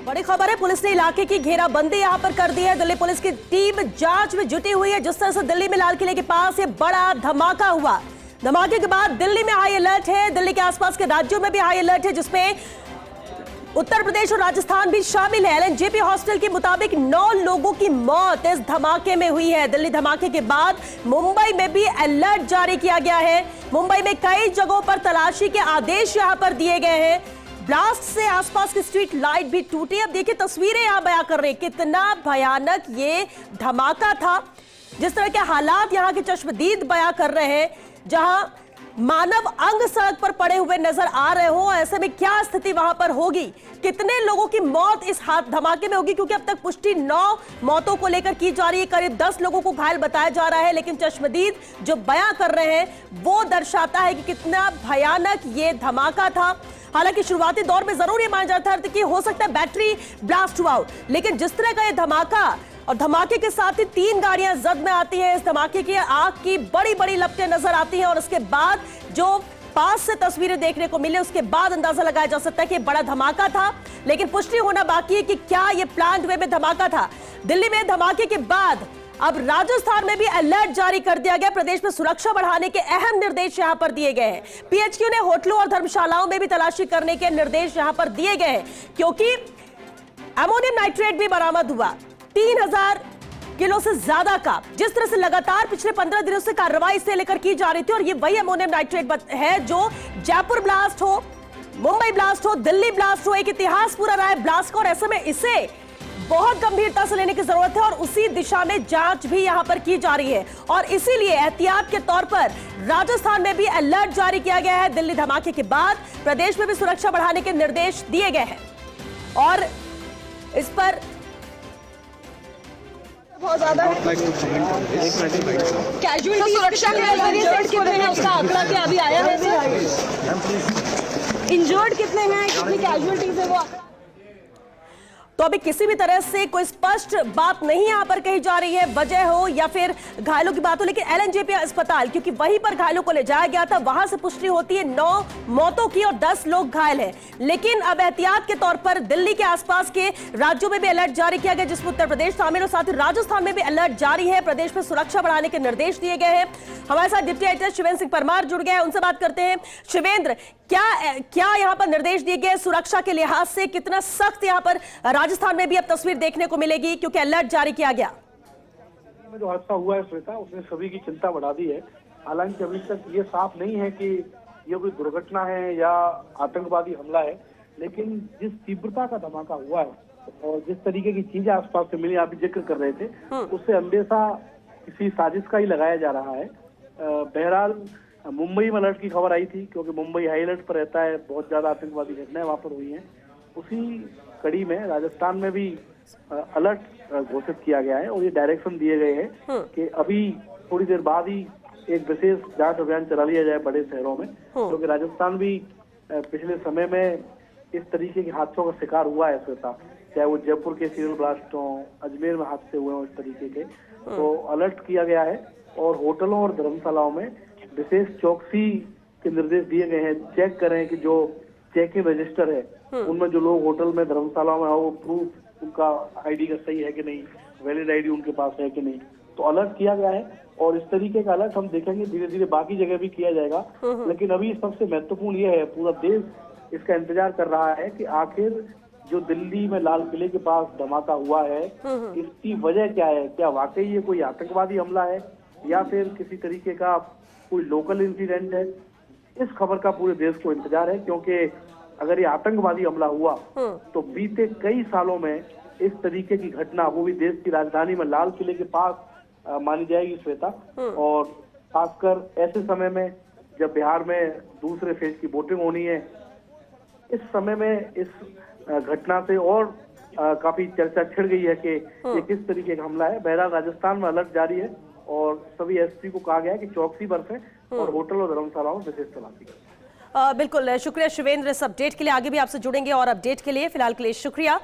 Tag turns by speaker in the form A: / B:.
A: बड़ी खबर है, पुलिस ने इलाके की घेराबंदी यहां पर कर दी है। दिल्ली पुलिस की टीम जांच में जुटी हुई है। जिस तरह से दिल्ली में लाल किले के पास ये बड़ा धमाका हुआ, धमाके के बाद दिल्ली में हाई अलर्ट है। दिल्ली के आसपास के राज्यों में भी हाई अलर्ट है, जिसमें उत्तर प्रदेश और राजस्थान भी शामिल है। एलएनजेपी हॉस्टल के मुताबिक 9 लोगों की मौत इस धमाके में हुई है। दिल्ली धमाके के बाद मुंबई में भी अलर्ट जारी किया गया है। मुंबई में कई जगहों पर तलाशी के आदेश यहां पर दिए गए हैं। ब्लास्ट से आसपास की स्ट्रीट लाइट भी टूटी। अब देखिए तस्वीरें यहां बयां कर रहे हैं कितना भयानक ये धमाका था। जिस तरह के हालात यहां के चश्मदीद बयां कर रहे हैं, जहां मानव अंग सड़क पर पड़े हुए नजर आ रहे हो, ऐसे में क्या स्थिति वहां पर होगी, कितने लोगों की मौत इस धमाके में होगी, क्योंकि अब तक पुष्टि 9 मौतों को लेकर की जा रही है। करीब 10 लोगों को घायल बताया जा रहा है, लेकिन चश्मदीद जो बयां कर रहे हैं वो दर्शाता है कि कितना भयानक ये धमाका था। हालांकि शुरुआती दौर में जरूर ये माना जाता था कि हो सकता है बैटरी ब्लास्ट हुआ हो, लेकिन जिस तरह का ये धमाका और धमाके के साथ ही 3 गाड़ियां जद में आती हैं, इस धमाके की आग की बड़ी बड़ी लपटें नजर आती हैं और उसके बाद जो पास से तस्वीरें देखने को मिले उसके बाद अंदाजा लगाया जा सकता है कि बड़ा धमाका था। लेकिन पुष्टि होना बाकी है कि क्या यह प्लान्ड वे में धमाका था। दिल्ली में धमाके के बाद अब राजस्थान में भी अलर्ट जारी कर दिया गया। प्रदेश में सुरक्षा बढ़ाने के अहम निर्देश यहां पर दिए गए हैं। पीएचक्यू ने होटलों और धर्मशालाओं में भी तलाशी करने के निर्देश यहां पर दिए गए हैं, क्योंकि अमोनियम नाइट्रेट भी बरामद हुआ 3000 किलो से ज्यादा का। जिस तरह से लगातार पिछले 15 दिनों से कार्रवाई से लेकर की जा रही थी, और ये वही अमोनियम नाइट्रेट है जो जयपुर ब्लास्ट हो, मुंबई ब्लास्ट हो, दिल्ली ब्लास्ट हो, एक इतिहास पूरा रहा है ब्लास्ट का, और ऐसे में इसे बहुत गंभीरता से लेने की जरूरत है और उसी दिशा में जांच भी यहां पर की जा रही है। और इसीलिए एहतियात के तौर पर राजस्थान में भी अलर्ट जारी किया गया है। दिल्ली धमाके के बाद प्रदेश में भी सुरक्षा बढ़ाने के निर्देश दिए गए हैं और इस पर
B: बहुत ज्यादा कैजुअलिटी सुरक्षा के इंजर्ड कितने हैं उसका आंकड़ा क्या अभी आया है? इंजर्ड कितने हैं, कितनी कैजुअलिटीज है वो?
A: तो अभी किसी भी तरह से कोई स्पष्ट बात नहीं यहां पर कही जा रही है, वजह हो या फिर घायलों की बात हो। लेकिन एलएनजेपी अस्पताल, क्योंकि वहीं पर घायलों को ले जाया गया था, वहां से पुष्टि होती है 9 मौतों की और 10 लोग घायल हैं। लेकिन अब एहतियात के तौर पर दिल्ली के आसपास के राज्यों में भी अलर्ट जारी किया गया, जिसमें उत्तर प्रदेश शामिल और साथ ही राजस्थान में भी अलर्ट जारी है। प्रदेश में सुरक्षा बढ़ाने के निर्देश दिए गए हैं। हमारे साथ डिप्टी एडिटर शिवेंद्र सिंह परमार जुड़ गए हैं, उनसे बात करते हैं। शिवेंद्र, क्या यहाँ पर निर्देश दिए गए सुरक्षा के लिहाज से, कितना सख्त यहाँ पर राजस्थान में भी अब तस्वीर देखने को मिलेगी क्योंकि अलर्ट जारी किया गया?
C: जो हादसा हुआ है श्वेता, उसने सभी की चिंता बढ़ा दी है। हालांकि अभी तक ये साफ नहीं है कि ये कोई दुर्घटना है या आतंकवादी हमला है, लेकिन जिस तीव्रता का धमाका हुआ है और जिस तरीके की चीजें आसपास से मिली, आप भी जिक्र कर रहे थे, उससे अंदेशा किसी साजिश का ही लगाया जा रहा है। बहरहाल मुंबई में अलर्ट की खबर आई थी, क्योंकि मुंबई हाई अलर्ट पर रहता है, बहुत ज्यादा आतंकवादी घटनाएं वहां पर हुई हैं। उसी कड़ी में राजस्थान में भी अलर्ट घोषित किया गया है और ये डायरेक्शन दिए गए हैं कि अभी थोड़ी देर बाद ही एक विशेष जांच अभियान चला लिया जाए बड़े शहरों में, क्योंकि राजस्थान भी पिछले समय में इस तरीके के हादसों का शिकार हुआ है श्वेता, चाहे वो जयपुर के सीरियल ब्लास्ट हो, अजमेर में हादसे हुए हों इस तरीके के। तो अलर्ट किया गया है और होटलों और धर्मशालाओं में विशेष चौकसी के निर्देश दिए गए हैं। चेक करें कि जो चेक इन रजिस्टर है उनमें जो लोग होटल में धर्मशालाओं में हो, वो प्रूफ उनका आईडी का सही है कि नहीं, वैलिड आईडी उनके पास है कि नहीं। तो अलर्ट किया गया है और इस तरीके का अलर्ट हम देखेंगे धीरे धीरे बाकी जगह भी किया जाएगा। लेकिन अभी सबसे महत्वपूर्ण ये है, पूरा देश इसका इंतजार कर रहा है कि आखिर जो दिल्ली में लाल किले के पास धमाका हुआ है, इसकी वजह क्या है। क्या वाकई ये कोई आतंकवादी हमला है या फिर किसी तरीके का कोई लोकल इंसिडेंट है? इस खबर का पूरे देश को इंतजार है, क्योंकि अगर ये आतंकवादी हमला हुआ तो बीते कई सालों में इस तरीके की घटना, वो भी देश की राजधानी में लाल किले के पास मानी जाएगी श्वेता। और खासकर ऐसे समय में जब बिहार में दूसरे फेज की वोटिंग होनी है, इस समय में इस घटना से और काफी चर्चा छिड़ गई है कि ये किस तरीके का हमला है। बहरहाल राजस्थान में अलर्ट जारी है और सभी एसपी को कहा गया है कि चौकसी बरसें और होटल और धर्मशालाओं में विशेष तलाशी करें।
A: बिल्कुल, शुक्रिया शिवेंद्र इस अपडेट के लिए। आगे भी आपसे जुड़ेंगे और अपडेट के लिए फिलहाल के लिए शुक्रिया।